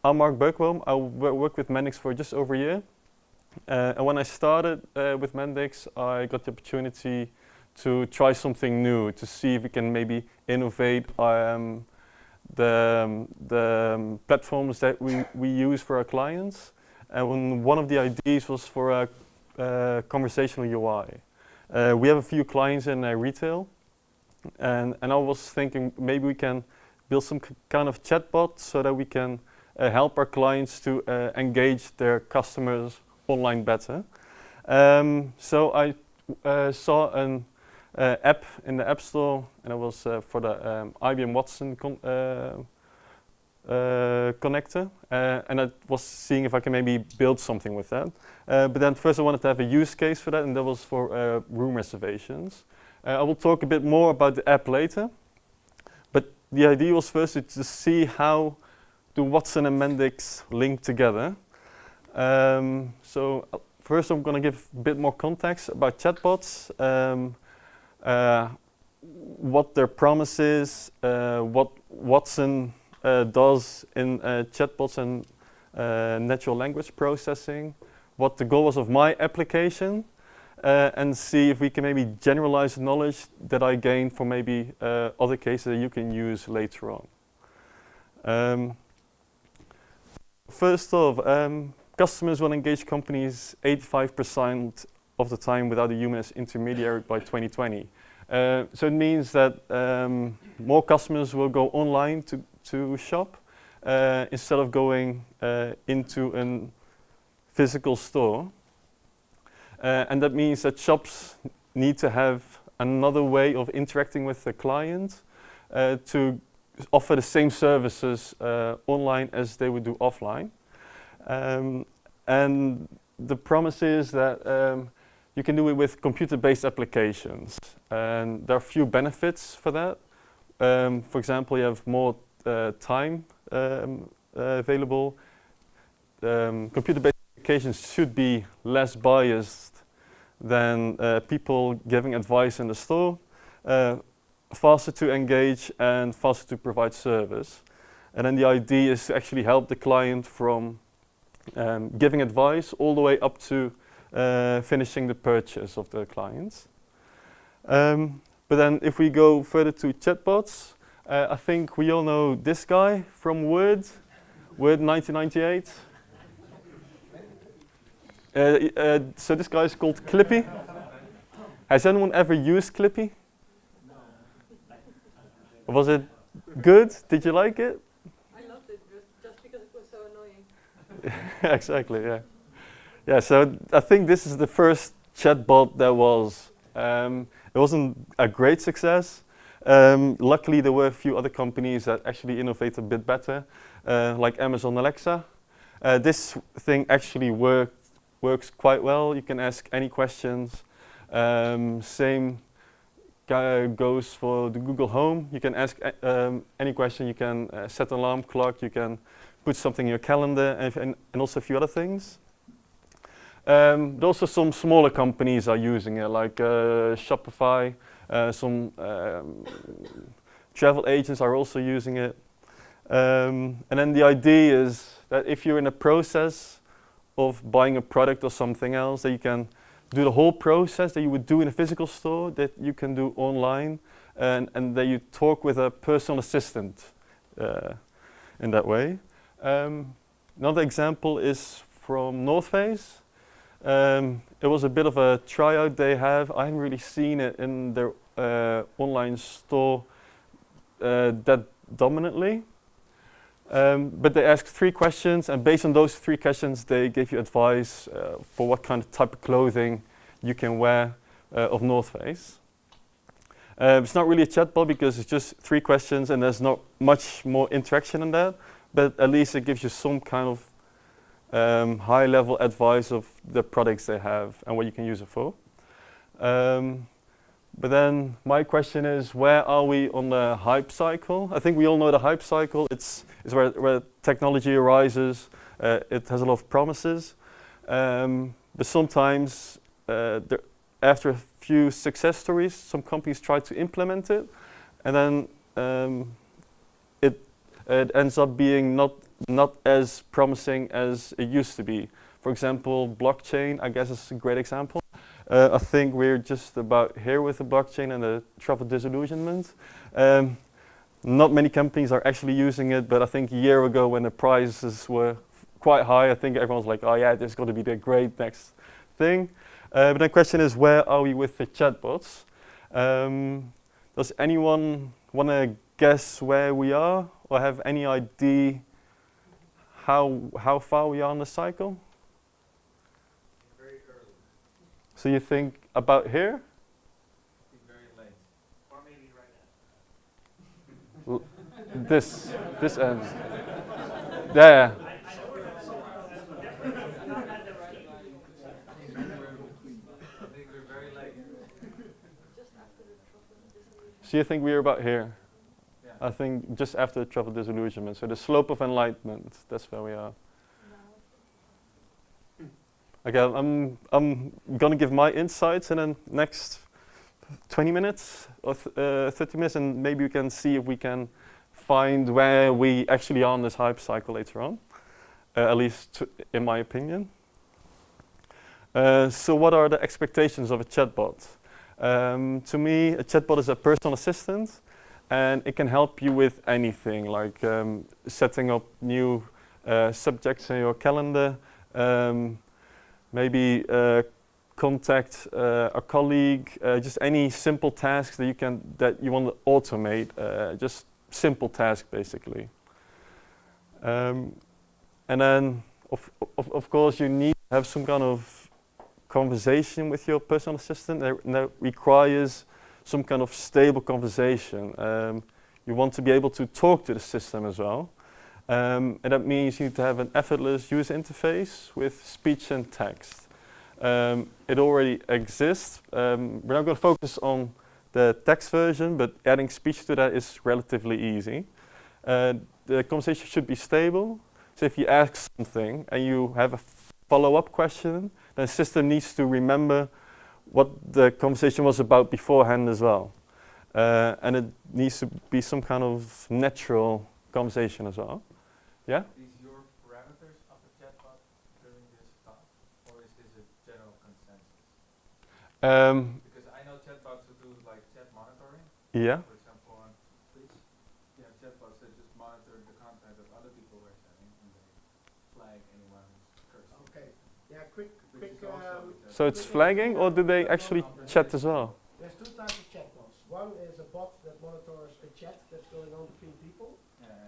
I'm Beukeboom. I worked with Mendix for just over a year. And when I started with Mendix, I got the opportunity to try something new, to see if we can maybe innovate the platforms that we use for our clients. And one of the ideas was for a conversational UI. We have a few clients in retail, and I was thinking maybe we can build some kind of chatbot so that we can help our clients to engage their customers online better. So I saw an app in the App Store, and it was for the IBM Watson connector, and I was seeing if I can maybe build something with that. But then first I wanted to have a use case for that, and that was for room reservations. I will talk a bit more about the app later, but the idea was first to see how do Watson and Mendix link together. So first I'm going to give a bit more context about chatbots, what their promise is, what Watson does in chatbots and natural language processing, what the goal was of my application, and see if we can maybe generalize knowledge that I gained from maybe other cases that you can use later on. First off, customers will engage companies 85% of the time without a human as intermediary by 2020. So it means that more customers will go online to shop instead of going into a physical store. And that means that shops need to have another way of interacting with the client to offer the same services online as they would do offline. And the promise is that you can do it with computer-based applications. And there are a few benefits for that. For example, you have more time available. Computer-based applications should be less biased than people giving advice in the store, faster to engage and faster to provide service. And then the idea is to actually help the client from giving advice all the way up to finishing the purchase of the clients. But then if we go further to chatbots, I think we all know this guy from Word 1998. So this guy is called Clippy. Has anyone ever used Clippy? No. Was it good? Did you like it? I loved it, just because it was so annoying. Exactly, yeah. Yeah, so I think this is the first chatbot that was, it wasn't a great success. Luckily, there were a few other companies that actually innovated a bit better, like Amazon Alexa. This thing actually works quite well. You can ask any questions. Same goes for the Google Home. You can ask any question. You can set an alarm clock. You can put something in your calendar, and also a few other things. But also some smaller companies are using it, like Shopify. Some travel agents are also using it. And then the idea is that if you're in a process of buying a product or something else, that you can do the whole process that you would do in a physical store, that you can do online, and that you talk with a personal assistant in that way. Another example is from North Face. It was a bit of a tryout they have. I haven't really seen it in their online store that dominantly. But they asked 3 questions, and based on those 3 questions, they gave you advice for what kind of type of clothing you can wear of North Face. It's not really a chatbot because it's just 3 questions and there's not much more interaction in that, but at least it gives you some kind of high-level advice of the products they have and what you can use it for. But then my question is, where are we on the hype cycle? I think we all know the hype cycle. It's where technology arises. It has a lot of promises. But sometimes, after a few success stories, some companies try to implement it. And then it ends up being not not as promising as it used to be. For example, blockchain, I guess, is a great example. I think we're just about here with the blockchain and the travel disillusionment. Not many companies are actually using it, but I think a year ago when the prices were quite high, I think everyone was like, oh yeah, this is going to be the great next thing. But the question is, where are we with the chatbots? Does anyone want to guess where we are or have any idea how far we are in the cycle? Very early. So you think about here? I think very late. Or maybe right after. This end. There. I think we're very late. Just after the truffle disillusion. So you think we're about here? Yeah. I think just after the travel disillusionment. So the slope of enlightenment, that's where we are. Okay, I'm gonna give my insights in the next 20 minutes or 30 minutes, and maybe we can see if we can find where we actually are on this hype cycle later on, at least in my opinion. So what are the expectations of a chatbot? To me, a chatbot is a personal assistant, and it can help you with anything, like setting up new subjects in your calendar, maybe contact a colleague, just any simple tasks that you want to automate, just simple tasks basically. And then of course you need to have some kind of conversation with your personal assistant that requires some kind of stable conversation. You want to be able to talk to the system as well. And that means you need to have an effortless user interface with speech and text. It already exists. We're not going to focus on the text version, but adding speech to that is relatively easy. The conversation should be stable. So if you ask something and you have a follow-up question, then the system needs to remember what the conversation was about beforehand as well. And it needs to be some kind of natural conversation as well. Yeah? These your parameters of the chatbot during this talk, or is this a general consensus? Because I know chatbots who do like chat monitoring. Yeah. For example, on Twitch, you have chatbots that just monitor the content of other people who are chatting and they flag anyone who's cursing. Okay. Yeah, quick. Which is also with So it's flagging, or do they actually chat as well? There's two types of chatbots. One is a bot that monitors a chat that's going on between people.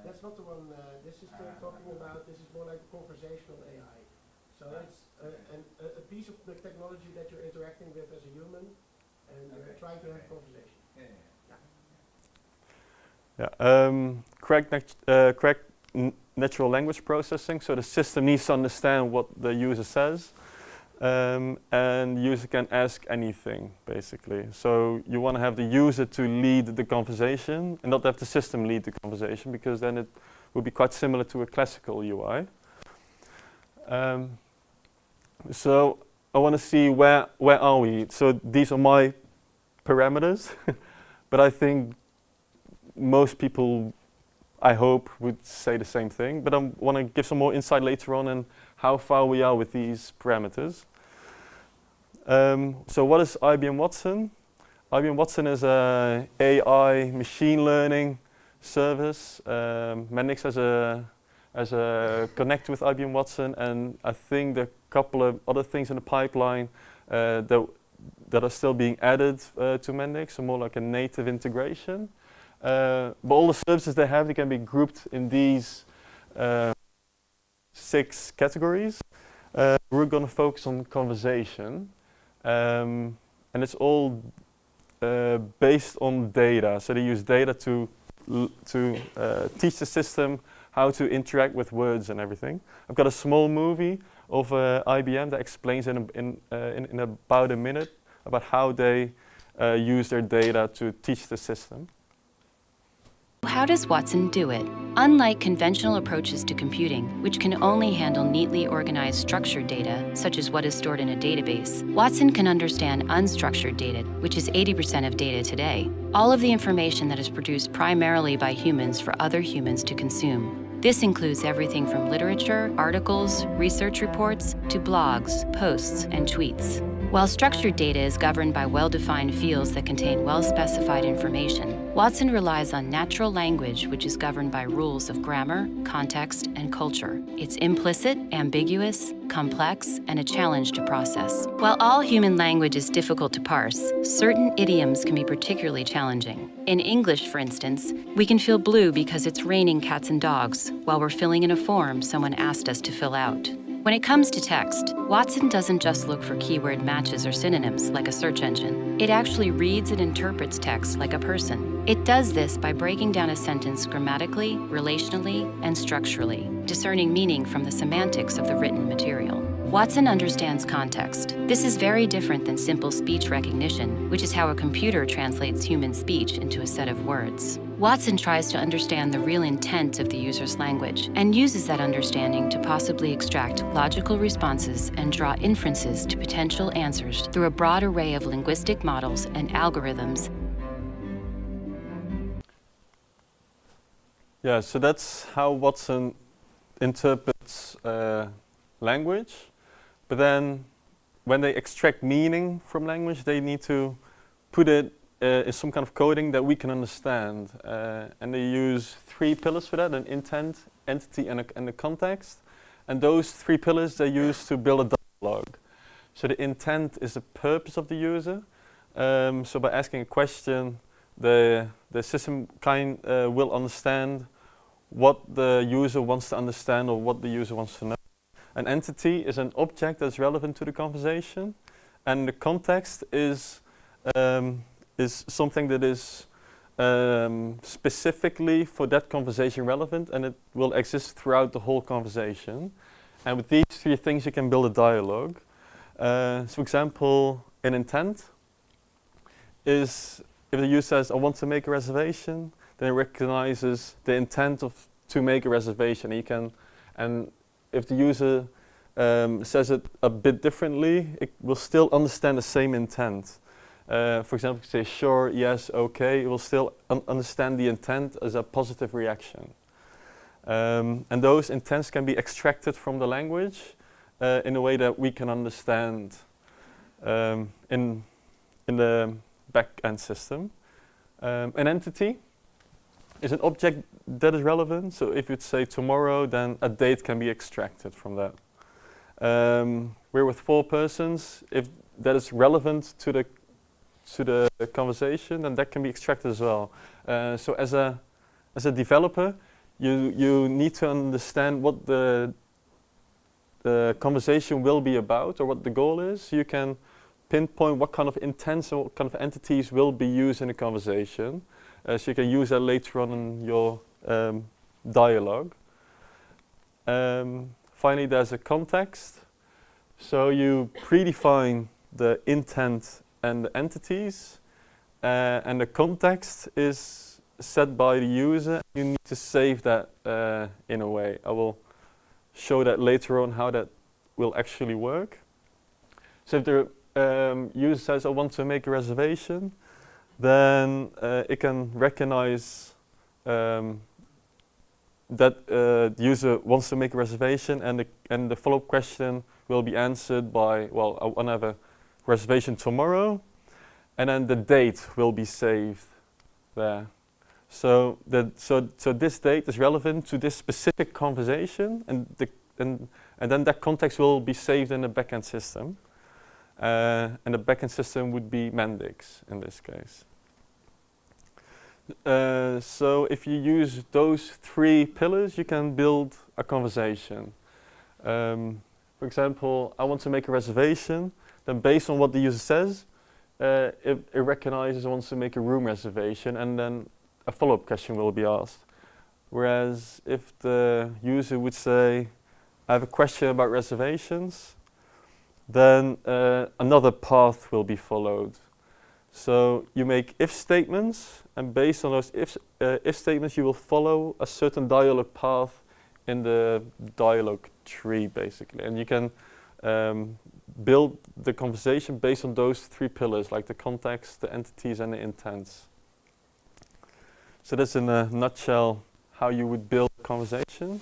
That's not the one this is talking about. This is more like conversational AI. So it's a piece of the technology that you're interacting with as a human, and you're trying to have a conversation. Correct natural language processing. So the system needs to understand what the user says, and the user can ask anything, basically. So you want to have the user to lead the conversation and not have the system lead the conversation, because then it will be quite similar to a classical UI. So I want to see where are we. So these are my parameters, but I think most people, I hope, would say the same thing. But I want to give some more insight later on in how far we are with these parameters. So what is IBM Watson? IBM Watson is an AI machine learning service. Mendix has a connect with IBM Watson, and I think there are a couple of other things in the pipeline that are still being added to Mendix, so more like a native integration. But all the services they have, they can be grouped in these 6 categories. We're going to focus on conversation, and it's all based on data. So they use data to teach the system how to interact with words and everything. I've got a small movie of IBM that explains in about a minute about how they use their data to teach the system. How does Watson do it? Unlike conventional approaches to computing, which can only handle neatly organized structured data, such as what is stored in a database, Watson can understand unstructured data, which is 80% of data today, all of the information that is produced primarily by humans for other humans to consume. This includes everything from literature, articles, research reports, to blogs, posts, and tweets. While structured data is governed by well-defined fields that contain well-specified information, Watson relies on natural language, which is governed by rules of grammar, context, and culture. It's implicit, ambiguous, complex, and a challenge to process. While all human language is difficult to parse, certain idioms can be particularly challenging. In English, for instance, we can feel blue because it's raining cats and dogs, while we're filling in a form someone asked us to fill out. When it comes to text, Watson doesn't just look for keyword matches or synonyms like a search engine. It actually reads and interprets text like a person. It does this by breaking down a sentence grammatically, relationally, and structurally, discerning meaning from the semantics of the written material. Watson understands context. This is very different than simple speech recognition, which is how a computer translates human speech into a set of words. Watson tries to understand the real intent of the user's language and uses that understanding to possibly extract logical responses and draw inferences to potential answers through a broad array of linguistic models and algorithms. Yeah, so that's how Watson interprets language. But then when they extract meaning from language, they need to put it in some kind of coding that we can understand. And they use 3 pillars for that: an intent, entity, and a context. And those 3 pillars they use to build a dialogue. So the intent is the purpose of the user. So by asking a question, the system will understand what the user wants to understand or what the user wants to know. An entity is an object that's relevant to the conversation, and the context is something that is specifically for that conversation relevant, and it will exist throughout the whole conversation. And with these 3 things, you can build a dialogue. So, for example, an intent is if the user says, "I want to make a reservation," then it recognizes the intent to make a reservation. And if the user says it a bit differently, it will still understand the same intent. For example, if you say sure, yes, okay, it will still understand the intent as a positive reaction. And those intents can be extracted from the language in a way that we can understand in the back-end system. An entity is an object that is relevant. So if you'd say tomorrow, then a date can be extracted from that. We're with 4 persons. If that is relevant to the conversation, then that can be extracted as well. So as a developer, you need to understand what the conversation will be about or what the goal is. You can pinpoint what kind of intents or what kind of entities will be used in a conversation. So you can use that later on in your dialogue. Finally, there's a context. So you predefine the intent and the entities, and the context is set by the user. You need to save that in a way. I will show that later on how that will actually work. So if the user says, "I want to make a reservation," then it can recognize that the user wants to make a reservation, and the follow-up question will be answered by, well, I want to have a reservation tomorrow, and then the date will be saved there. So this date is relevant to this specific conversation, and then that context will be saved in the backend system, and the backend system would be Mendix in this case. So if you use those 3 pillars, you can build a conversation. For example, I want to make a reservation. Then based on what the user says, it recognizes it wants to make a room reservation, and then a follow-up question will be asked. Whereas if the user would say, "I have a question about reservations," then another path will be followed. So you make if statements, and based on those if statements, you will follow a certain dialogue path in the dialogue tree, basically. And you can build the conversation based on those 3 pillars, like the context, the entities, and the intents. So that's in a nutshell how you would build a conversation. reservation.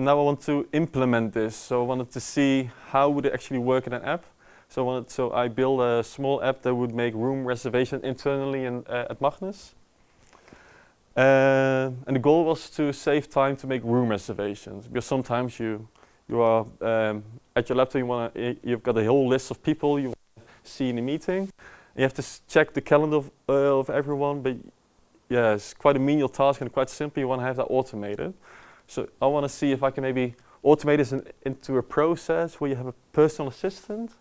Now I want to implement this, so I wanted to see how would it actually work in an app. So I built a small app that would make room reservation internally at Magnus. And the goal was to save time to make room reservations, because sometimes you are at your laptop, you've got a whole list of people you want to see in a meeting. You have to check the calendar of everyone, but yeah, it's quite a menial task and quite simple. You want to have that automated. So I want to see if I can maybe automate this into a process where you have a personal assistant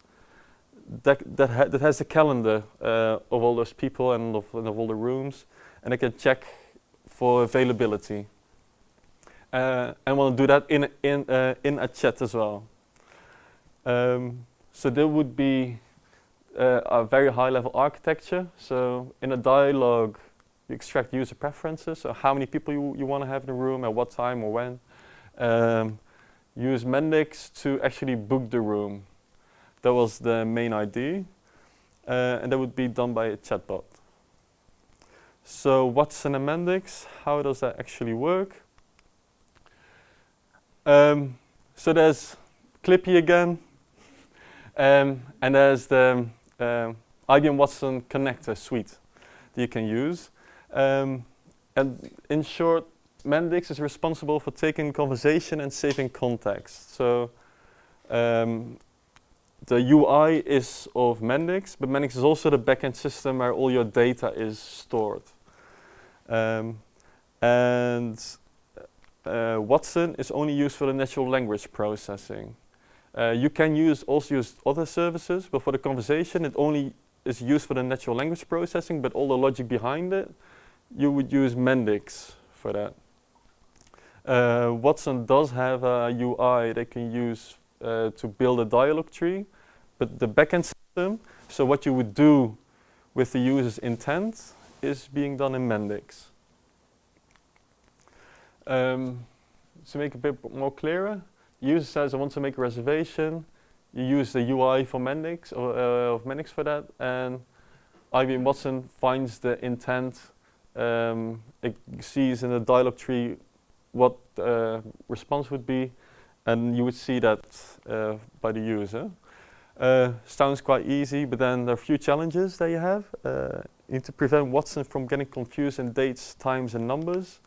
that has the calendar of all those people and of all the rooms, and I can check for availability. And I want to do that in a chat as well. So there would be a very high level architecture. So in a dialogue, you extract user preferences, so how many people you want to have in the room, at what time or when. Use Mendix to actually book the room. That was the main idea. And that would be done by a chatbot. So Watson and Mendix, how does that actually work? So there's Clippy again, and there's the IBM Watson connector suite that you can use. And in short, Mendix is responsible for taking conversation and saving context. So the UI is of Mendix, but Mendix is also the backend system where all your data is stored. Watson is only used for the natural language processing. You can also use other services, but for the conversation, it only is used for the natural language processing, but all the logic behind it, you would use Mendix for that. Watson does have a UI they can use to build a dialogue tree, but the backend system, so what you would do with the user's intent, is being done in Mendix. To make it a bit more clearer, the user says, I want to make a reservation. You use the UI for Mendix, of Mendix for that, and IBM Watson finds the intent. It sees in the dialogue tree what the response would be, and you would see that by the user. Sounds quite easy, but then there are a few challenges that you have. You need to prevent Watson from getting confused in dates, times, and numbers.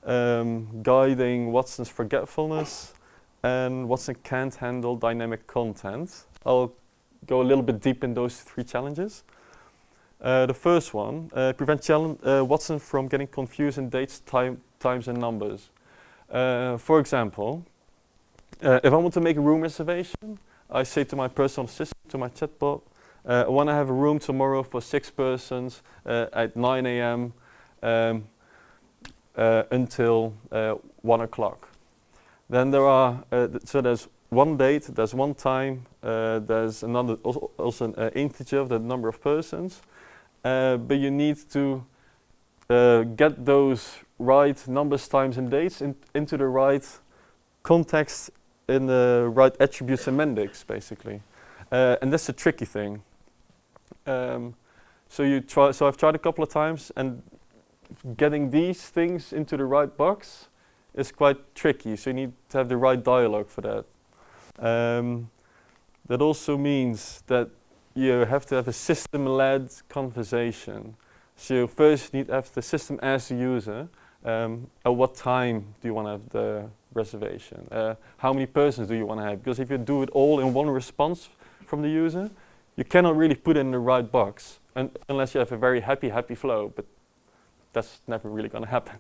Guiding Watson's forgetfulness, and Watson can't handle dynamic content. I'll go a little bit deep in those three challenges. The first one, prevent Watson from getting confused in dates, times, and numbers. For example, if I want to make a room reservation, I say to my personal assistant, to my chatbot, I want to have a room tomorrow for 6 persons at 9 a.m. Until 1 o'clock. Then there are, so there's one date, there's one time, there's another, also an integer of the number of persons, but you need to get those right numbers, times, and dates into the right context in the right attributes in Mendix, basically. And that's the tricky thing. So I've tried a couple of times, and getting these things into the right box is quite tricky, so you need to have the right dialogue for that. That also means that you have to have a system-led conversation. So you first need to have the system ask the user, at what time do you want to have the reservation? How many persons do you want to have? Because if you do it all in one response from the user, you cannot really put it in the right box, unless you have a very happy flow, but that's never really going to happen.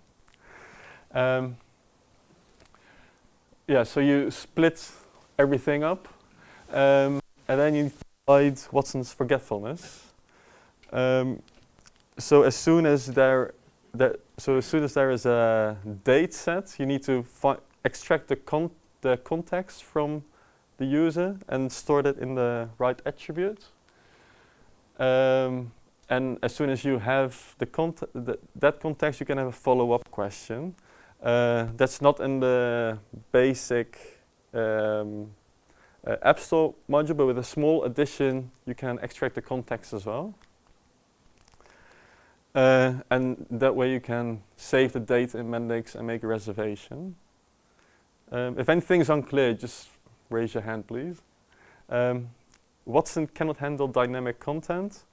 Yeah, so you split everything up, and then you divide Watson's forgetfulness. So as soon as there is a date set, you need to extract the context from the user and store it in the right attribute. And as soon as you have that context, you can have a follow-up question. That's not in the basic App Store module, but with a small addition, you can extract the context as well. And that way you can save the data in Mendix and make a reservation. If anything's unclear, just raise your hand, please. Watson cannot handle dynamic content.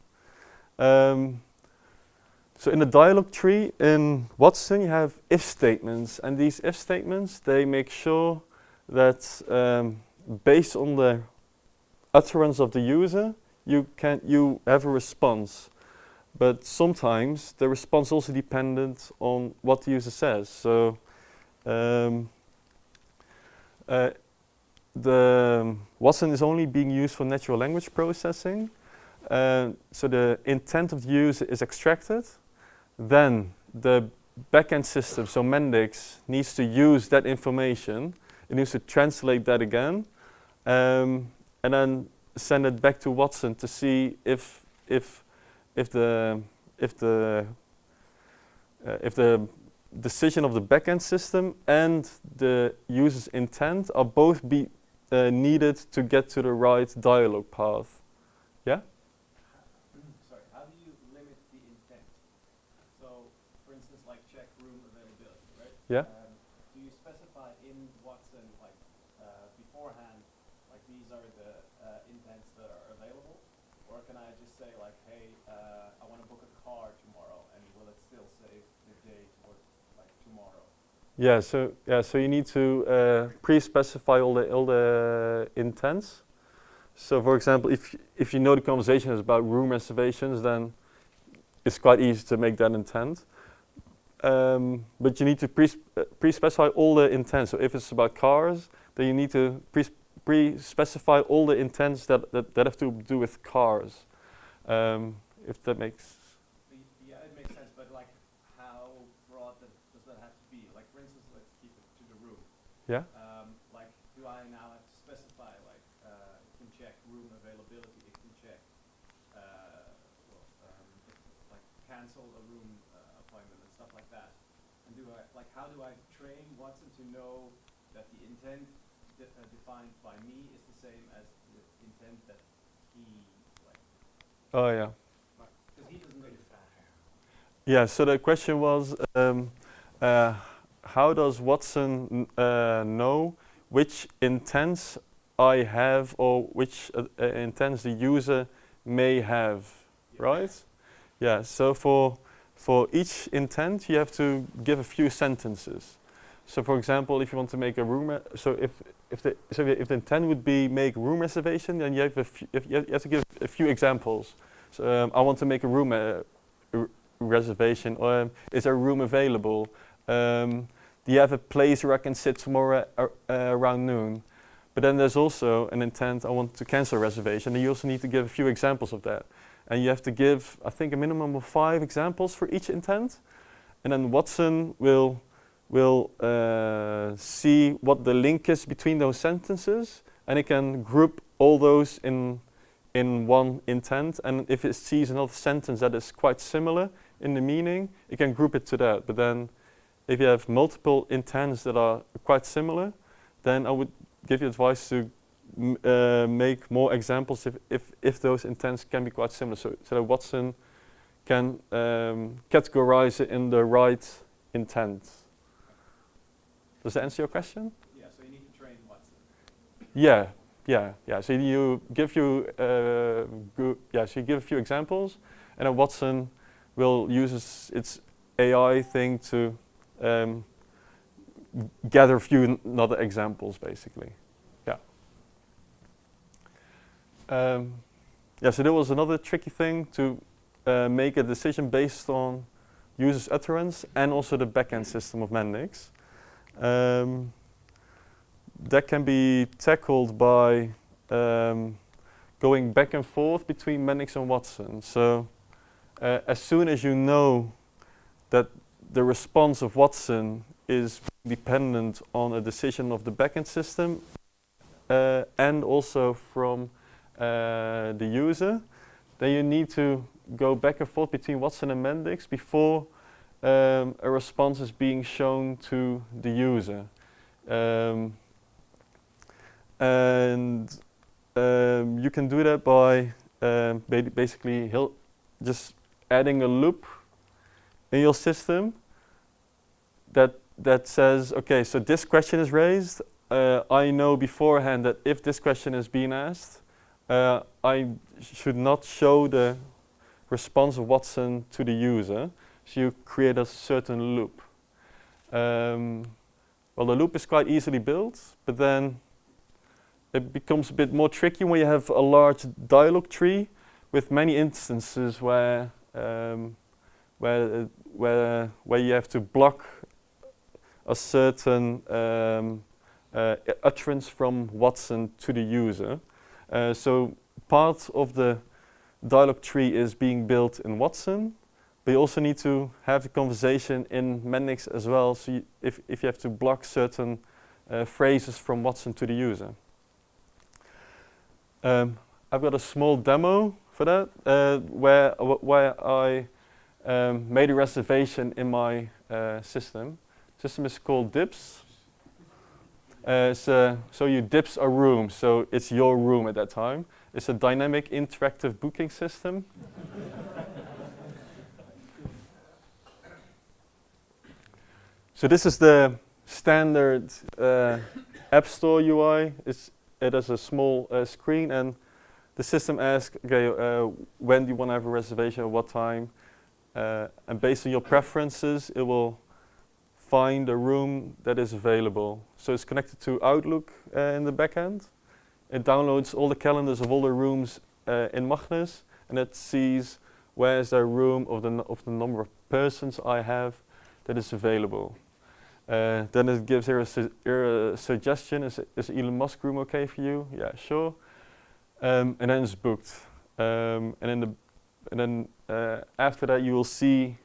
So in the dialog tree in Watson, you have if statements, and these if statements, they make sure that based on the utterance of the user, you have a response. But sometimes the response also dependent on what the user says. So the Watson is only being used for natural language processing. So the intent of the user is extracted. Then the backend system, so Mendix, needs to use that information. It needs to translate that again, and then send it back to Watson to see if the decision of the backend system and the user's intent are both needed to get to the right dialog path. Yeah? Sorry, how do you limit the intent? So, for instance, like check room availability, right? Yeah. Do you specify in Watson, like beforehand, like these are the intents that are available? Or can I just say like, hey, I want to book a car tomorrow, and will it still save the day towards like tomorrow? So you need to pre-specify all the intents. So for example, if you know the conversation is about room reservations, then it's quite easy to make that intent. But you need to pre-specify all the intents. So if it's about cars, then you need to pre-specify all the intents that have to do with cars. If that makes... Yeah, it makes sense, but like how broad does that have to be? Like for instance, let's keep it to the room. Yeah? Like do I now have to specify like it can check room availability, it can check like cancel a room appointment and stuff like that. And how do I train Watson to know that the intent defined by me is the same as the intent that he like? Oh yeah. Because he doesn't know the fact. Yeah, so the question was, how does Watson know which intents I have or which intents the user may have, right? Yeah, so for each intent you have to give a few sentences. So for example, if you want to make a room, if the intent would be make room reservation, then you have to give a few examples. So I want to make a room reservation, or is there a room available? Do you have a place where I can sit tomorrow around noon? But then there's also an intent, I want to cancel a reservation, and you also need to give a few examples of that. And you have to give, I think, a minimum of 5 examples for each intent. And then Watson will see what the link is between those sentences, and it can group all those in one intent. And if it sees another sentence that is quite similar in the meaning, it can group it to that. But then if you have multiple intents that are quite similar, then I would give you advice to make more examples if those intents can be quite similar, so that Watson can categorize it in the right intent. Does that answer your question? Yeah, so you need to train Watson. Yeah. So you give so you give a few examples, and then Watson will use its AI thing to gather a few other examples, basically. So there was another tricky thing to make a decision based on user's utterance and also the backend system of Mendix. That can be tackled by going back and forth between Mendix and Watson. So as soon as you know that the response of Watson is dependent on a decision of the backend system and also from the user, then you need to go back and forth between Watson and Mendix before a response is being shown to the user. You can do that by basically just adding a loop in your system that says, okay, so this question is raised. I know beforehand that if this question is being asked, I should not show the response of Watson to the user. So you create a certain loop. Well, the loop is quite easily built, but then it becomes a bit more tricky when you have a large dialog tree with many instances where you have to block a certain utterance from Watson to the user. So part of the dialog tree is being built in Watson, but you also need to have the conversation in Mendix as well. So if you have to block certain phrases from Watson to the user. I've got a small demo for that where I made a reservation in my system. System is called Dips. So you dips a room, so it's your room at that time. It's a dynamic interactive booking system. So this is the standard App Store UI. It has a small screen, and the system asks, okay, when do you want to have a reservation, at what time? And based on your preferences, it will find a room that is available. So it's connected to Outlook in the backend. It downloads all the calendars of all the rooms in Magnus, and it sees where is there room of the number of persons I have that is available. Then it gives here a suggestion. Is Elon Musk room okay for you? Yeah, sure. And then it's booked. And then after that, you will see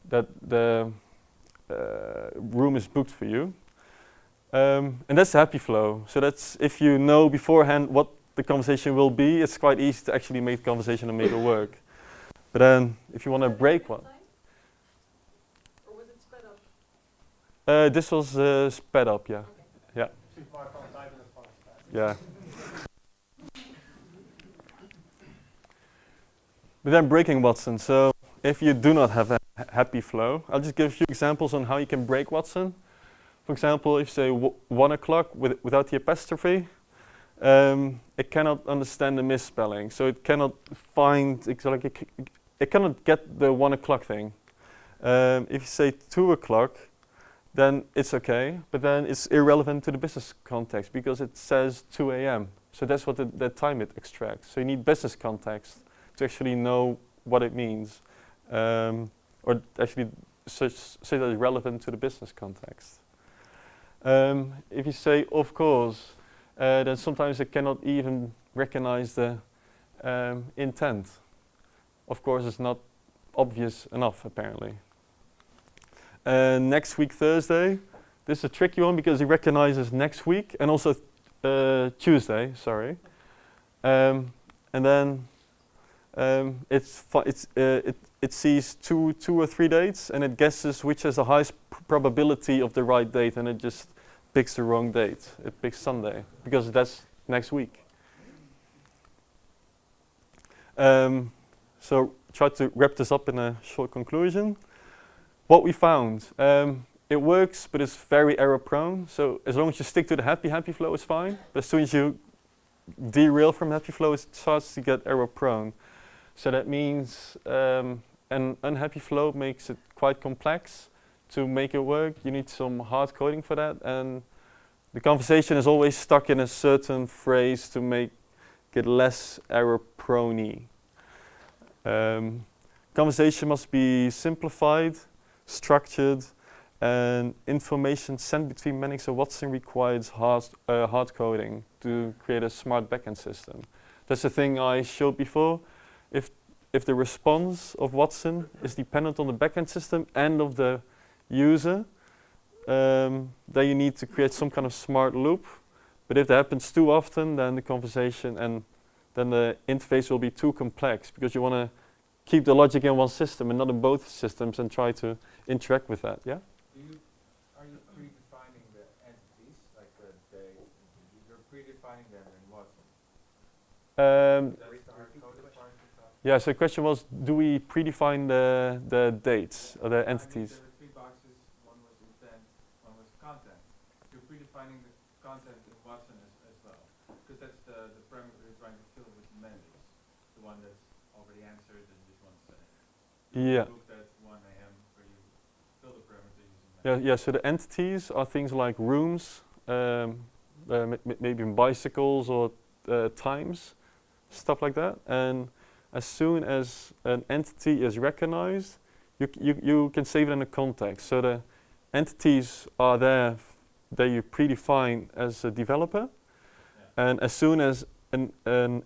that the room is booked for you. And that's the happy flow. So that's if you know beforehand what the conversation will be, it's quite easy to actually make the conversation and make it work. But then if you want to break one. Or was it sped up? This was sped up, yeah. Okay. Yeah. Yeah. But then breaking Watson. So if you do not have a happy flow, I'll just give you examples on how you can break Watson. For example, if you say 1 o'clock without the apostrophe, it cannot understand the misspelling. So it cannot find exactly, it cannot get the 1 o'clock thing. If you say 2 o'clock, then it's okay, but then it's irrelevant to the business context because it says 2 a.m. So that's what the time it extracts. So you need business context to actually know what it means, or actually say that it's relevant to the business context. If you say of course, then sometimes it cannot even recognize the intent. Of course, it's not obvious enough apparently. Next week Thursday, this is a tricky one because it recognizes next week and also Tuesday, sorry. And then it sees two or three dates and it guesses which has the highest probability of the right date, and it just picks the wrong date. It picks Sunday because that's next week. So try to wrap this up in a short conclusion. What we found, it works, but it's very error prone. So as long as you stick to the happy flow, it's fine. But as soon as you derail from happy flow, it starts to get error prone. So that means an unhappy flow makes it quite complex to make it work. You need some hard coding for that, and the conversation is always stuck in a certain phrase to make it less error prone-y. Conversation must be simplified, structured, and information sent between Mendix and Watson requires hard coding to create a smart backend system. That's the thing I showed before. If the response of Watson is dependent on the backend system and of the user, then you need to create some kind of smart loop. But if that happens too often, then the conversation and then the interface will be too complex because you want to keep the logic in one system and not in both systems and try to interact with that, yeah? Are you predefining the entities, like you're predefining them in Watson? That's the hard coded part you thought? Yeah, so the question was, do we predefine the dates or the I mean, entities? there were three boxes. One was intent, one was content. You're predefining the content in Watson as well, because that's the parameter you're trying to fill with Mendix, the one that's already answered and just wants to Yeah. book that 1 a.m. where you fill the parameter using Yeah, Mendix. yeah. So the entities are things like rooms, maybe bicycles or times, stuff like that. And as soon as an entity is recognized, you can save it in a context. So the entities are there that you predefine as a developer. Yeah. And as soon as an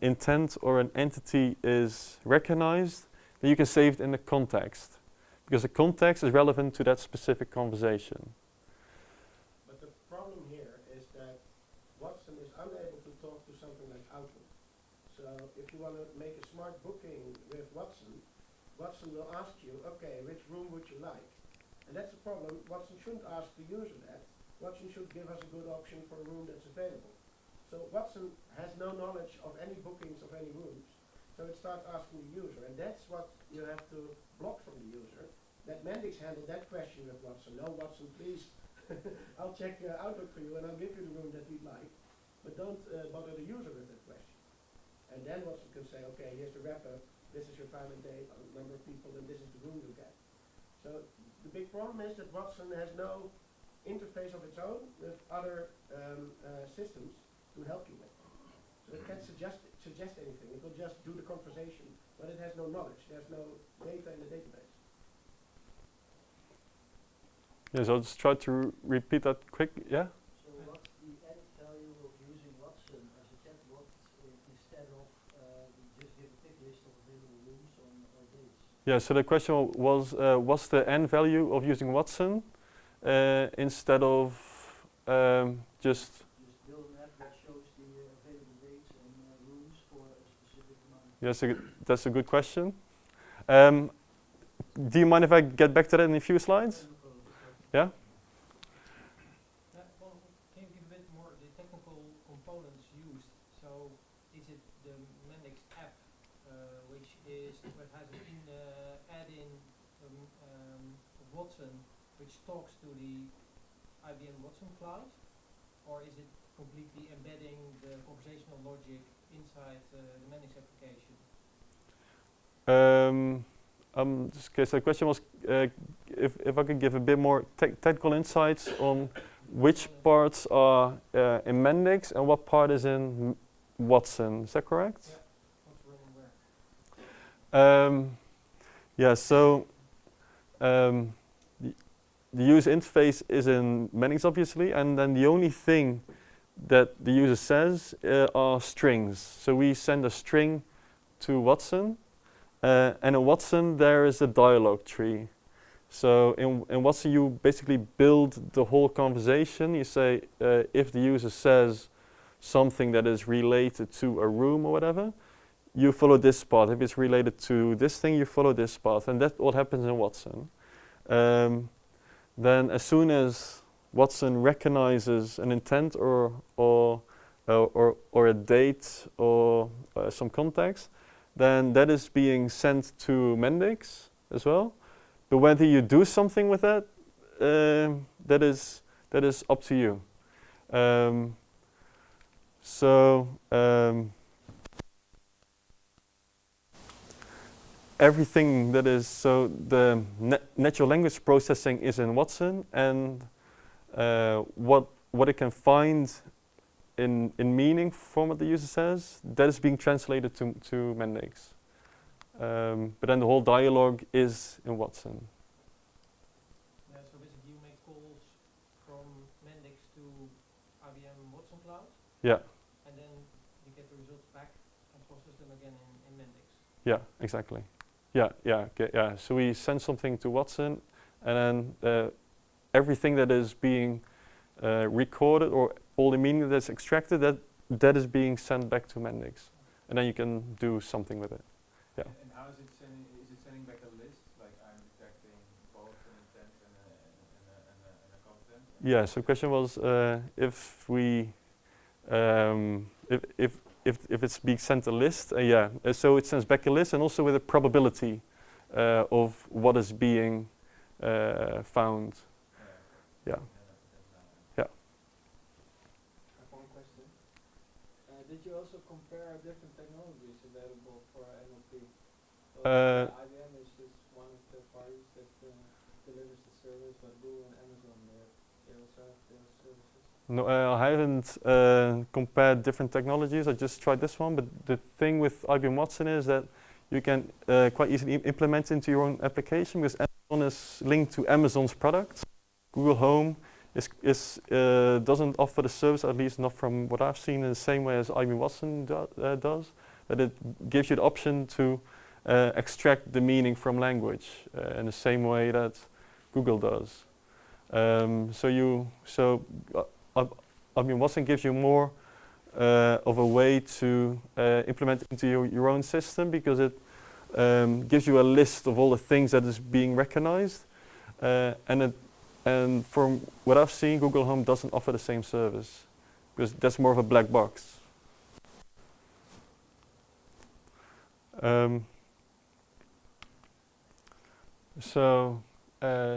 intent or an entity is recognized, then you can save it in the context, because the context is relevant to that specific conversation. But the problem here is that Watson is unable to talk to something like Outlook. So if you want to make a smart booking with Watson, Watson will ask you, okay, which room would you like? And that's the problem. Watson shouldn't ask the user that. Watson should give us a good option for a room that's available. So Watson has no knowledge of any bookings of any rooms. So it starts asking the user, and that's what you have to block from the user. That Mendix handled that question with Watson. No, Watson, please, I'll check Outlook for you and I'll give you the room that you'd like. But don't bother the user with that question. And then Watson can say, okay, here's the wrap-up, this is your time and date, number of people, and this is the room you get. So the big problem is that Watson has no interface of its own with other systems to help you with. So it can't suggest anything. It will just do the conversation, but it has no knowledge. There's no data in the database. Yes, I'll just try to repeat that quick. Yeah. So what's the end value of using Watson as a chatbot instead of just give a tick list of available rooms or dates? Yeah. So the question was, what's the end value of using Watson instead of just build an app that shows the available dates and rooms for a specific amount. Yes, that's a good question. Do you mind if I get back to that in a few slides? Yeah? Well, can you give a bit more the technical components used? So is it the Mendix app, which has an add-in Watson, which talks to the IBM Watson cloud, or is it completely embedding the conversational logic inside the Mendix application? Okay, so the question was if I could give a bit more technical insights on which parts are in Mendix and what part is in Watson. Is that correct? Yeah. What's running where? Yeah, so the user interface is in Mendix, obviously, and then the only thing that the user says are strings. So we send a string to Watson, and in Watson there is a dialogue tree. So in Watson you basically build the whole conversation. You say if the user says something that is related to a room or whatever, you follow this path. If it's related to this thing, you follow this path, and that's what happens in Watson. Then as soon as Watson recognizes an intent or a date or some context, then that is being sent to Mendix as well. But whether you do something with that, that is up to you. Everything that is, so the natural language processing is in Watson, and what it can find in meaning from what the user says, that is being translated to Mendix. But then the whole dialogue is in Watson. Yeah, so basically you make calls from Mendix to IBM Watson Cloud, Yeah, and then you get the results back and process them again in Mendix. yeah, exactly. Yeah. So we send something to Watson, and then everything that is being recorded or all the meaning that's extracted, that is being sent back to Mendix, and then you can do something with it. Yeah. And how is it sending? Is it sending back a list? Like I'm detecting both an intent and a content? Yeah. So the question was if we if it's being sent a list, so it sends back a list and also with a probability of what is being found. Yeah. I have one question. Did you also compare different technologies available for NLP? IBM is just one of the parties that delivers the service, but Google and Amazon, they also have their services. No, I haven't compared different technologies. I just tried this one, but the thing with IBM Watson is that you can quite easily implement into your own application because Amazon is linked to Amazon's products. Google Home doesn't offer the service, at least not from what I've seen, in the same way as IBM Watson does. That it gives you the option to extract the meaning from language in the same way that Google does. IBM Watson gives you more of a way to implement into your own system because it gives you a list of all the things that is being recognized, and from what I've seen, Google Home doesn't offer the same service because that's more of a black box.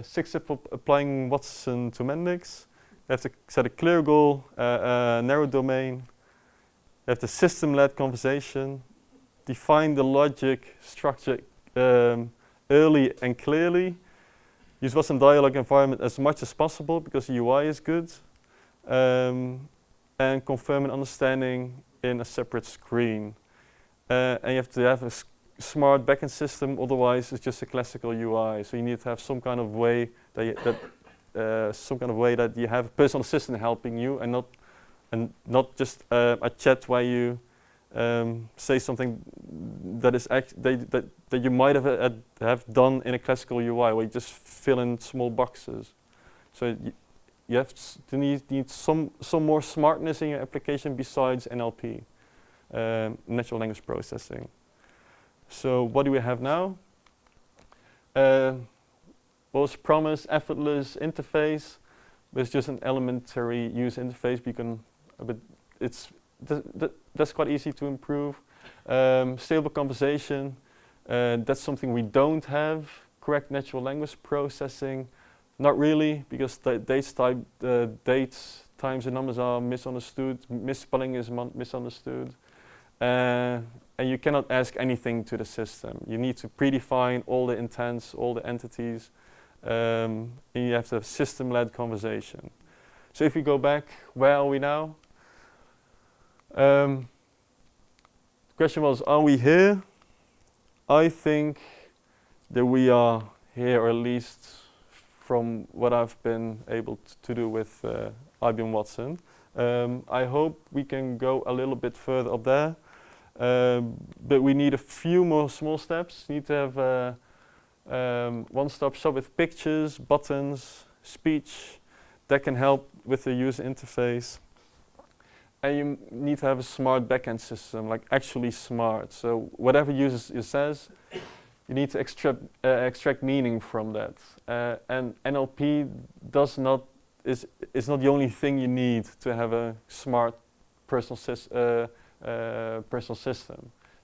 Six steps for applying Watson to Mendix. You have to set a clear goal, narrow domain. You have the system-led conversation. Define the logic structure early and clearly. Use Watson dialogue environment as much as possible because the UI is good. And confirm an understanding in a separate screen. And you have to have a smart backend system, otherwise it's just a classical UI. So you need to have some kind of way that you have a personal assistant helping you, and not just a chat where you say something that is that you might have done in a classical UI, where you just fill in small boxes. So you have to need some more smartness in your application besides NLP, natural language processing. So what do we have now? Was promised effortless interface, but it's just an elementary user interface. But that's quite easy to improve. Stable conversation, that's something we don't have. Correct natural language processing, not really, because dates, times, and numbers are misunderstood. Misspelling is misunderstood. And you cannot ask anything to the system. You need to predefine all the intents, all the entities, and you have to have system-led conversation. So if we go back, where are we now? The question was, are we here? I think that we are here, or at least from what I've been able to do with IBM Watson. I hope we can go a little bit further up there. But we need a few more small steps. Need to have one-stop shop with pictures, buttons, speech that can help with the user interface. And you need to have a smart backend system, like actually smart. So whatever user says, you need to extract meaning from that. And NLP is not the only thing you need to have a smart personal system.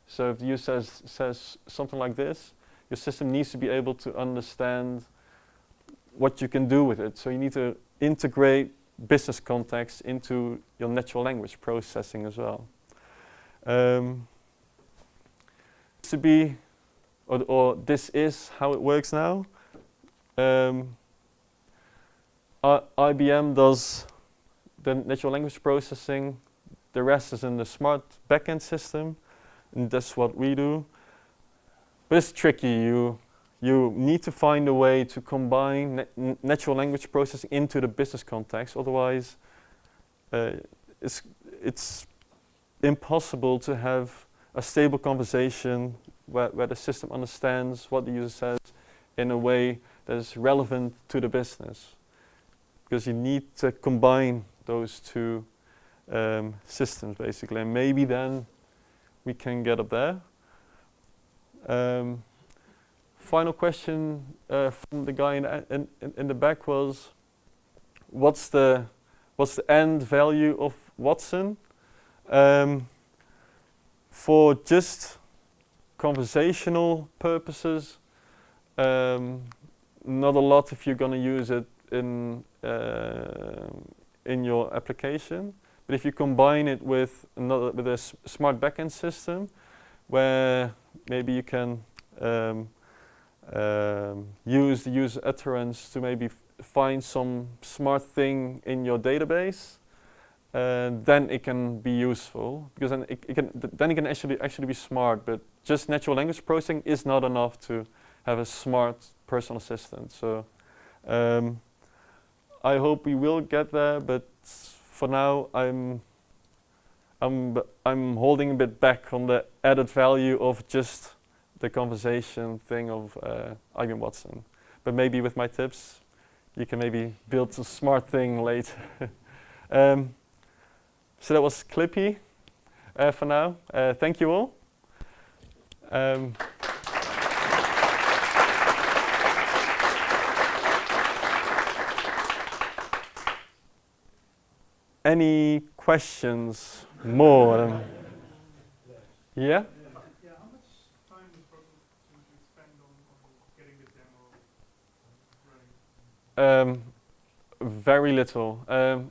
So if the user says something like this, your system needs to be able to understand what you can do with it. So you need to integrate business context into your natural language processing as well. This is how it works now. IBM does the natural language processing. The rest is in the smart backend system, and that's what we do. But it's tricky. You need to find a way to combine natural language processing into the business context. Otherwise, it's impossible to have a stable conversation where the system understands what the user says in a way that is relevant to the business. Because you need to combine those two systems, basically, and maybe then we can get up there. Final question from the guy in the back was, what's the end value of Watson? for just conversational purposes, not a lot if you're going to use it in your application. But if you combine it with a smart backend system, where maybe you can use the user utterance to maybe find some smart thing in your database, then it can be useful, because then it can actually be smart. But just natural language processing is not enough to have a smart personal assistant. So I hope we will get there, but for now I'm holding a bit back on the added value of just the conversation thing of IBM Watson. But maybe with my tips, you can maybe build a smart thing later. So that was Clippy for now. Thank you all. Any questions more? Yeah? Yeah, how much time is to spend on getting the demo running? Very little.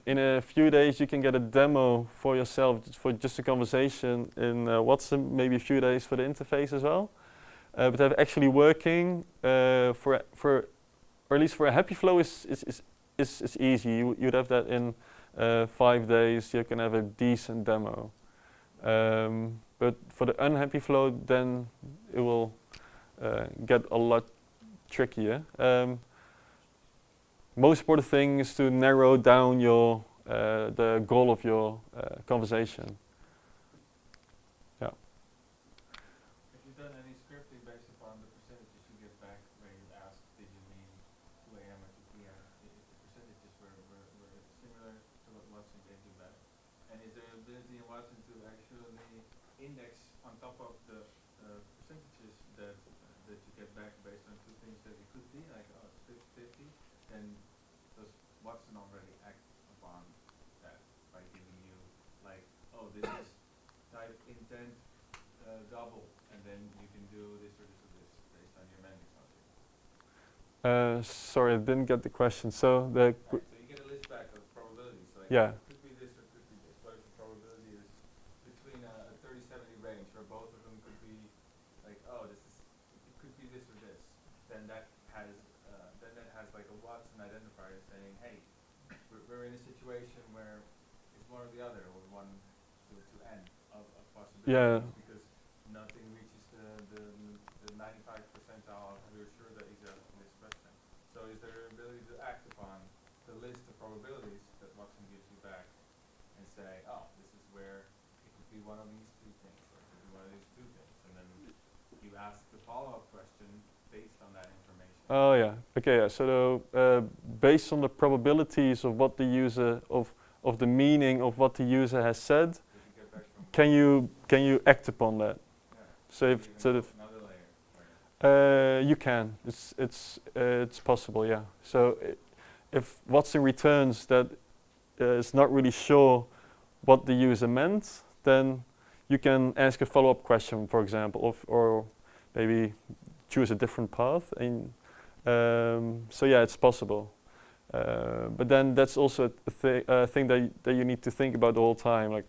In a few days you can get a demo for yourself for just a conversation in Watson, maybe a few days for the interface as well. But actually working or at least for a happy flow is easy. You'd have that in 5 days. You can have a decent demo. But for the unhappy flow, then it will get a lot trickier. Most important thing is to narrow down your the goal of your conversation. Yeah. Have you done any scripting based upon the percentages you get back where you ask, did you mean 2 a.m. or 2 p.m.? If the percentages were similar to what Watson gave you back? And is there ability in Watson to actually index on top of the percentages that you get back based on 2 things that it could be, like, oh, it's 50-50, then does Watson already act upon that by giving you, like, oh, this is type intent double, and then you can do this or this or this based on your Mendix logic? Sorry, I didn't get the question. So the So you get a list back of probabilities, like, yeah. it could be this or could be this. What if the probability is between a 30-70 range, where both of them could be like, oh, it could be this or this, then that has like a Watson identifier saying, hey, we're in a situation where it's one or the other, or 1 to n of possibilities. Yeah. Because nothing reaches the 95 percentile. We're sure that he's asking this question. So is there ability to act upon the list of probabilities that Watson gives you back and say, oh, this is where it could be one of these 2 things, or it could be one of these 2 things, and then you ask the follow-up question based on that information. Oh yeah. Okay. Yeah. So based on the probabilities of what the user of the meaning of what the user has said, can you act upon that? Yeah. So if sort of another layer. you can. It's possible. Yeah. So if Watson returns that is not really sure what the user meant, then you can ask a follow-up question, for example, or maybe choose a different path. And so yeah, it's possible. But then that's also a thing that you need to think about the whole time. Like,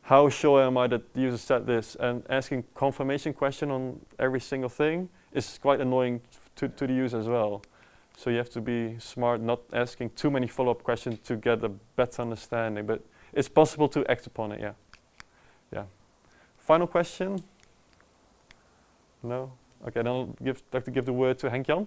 how sure am I that the user said this? And asking confirmation question on every single thing is quite annoying to the user as well. So you have to be smart, not asking too many follow-up questions to get a better understanding. But it's possible to act upon it. Yeah. Yeah. Final question? No. Okay, then I'll like to give the word to Henk-Jan.